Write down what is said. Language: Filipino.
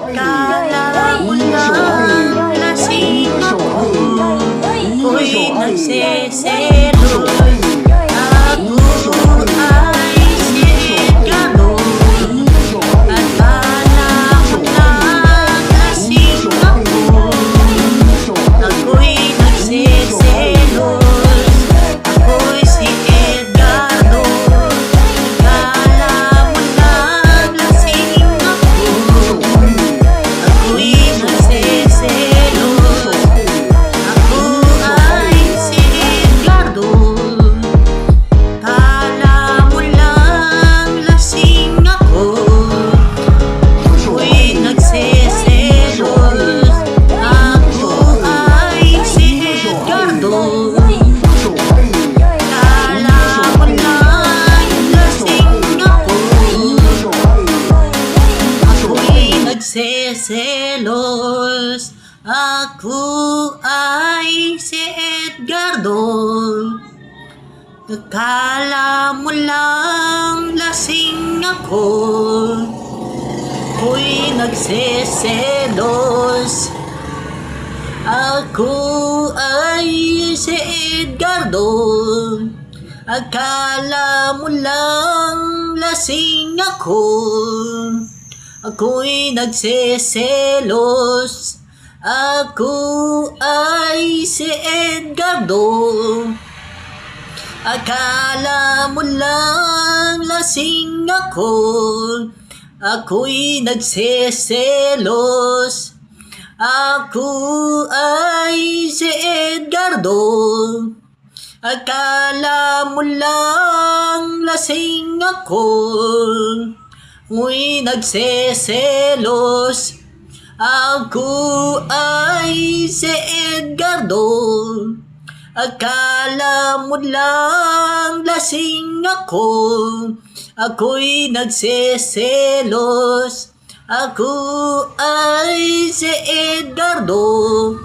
Kala mo lang lasing ako, ako'y nagseselos. Ako ay si Edgardo, at kala mo lang lasing ako, ako'y nagseselos. Ako'y si Edgardo, kala mo lang lasing ako, ako'y nagseselos. Ako ay si Edgardo, kala mo lang lasing ako, ako'y nagseselos. Ako ay si Edgardo, kala mo lang lasing ako, ako'y nagseselos. Ako ay si Edgardo, akala mo lang lasing ako, ako'y nagseselos. Ako ay si Edgardo, akala mo lang lasing ako, ako'y nagseselos. Ako ay si Edgardo, akala mo lang lasing ako, ako'y nagseselos. Ako ay si Edgardo, akala mo lang lasing ako, ako'y nagseselos. Ako ay si Edgardo, akala mo lang lasing ako, ako'y nagseselos. Ako ay si Edgardo,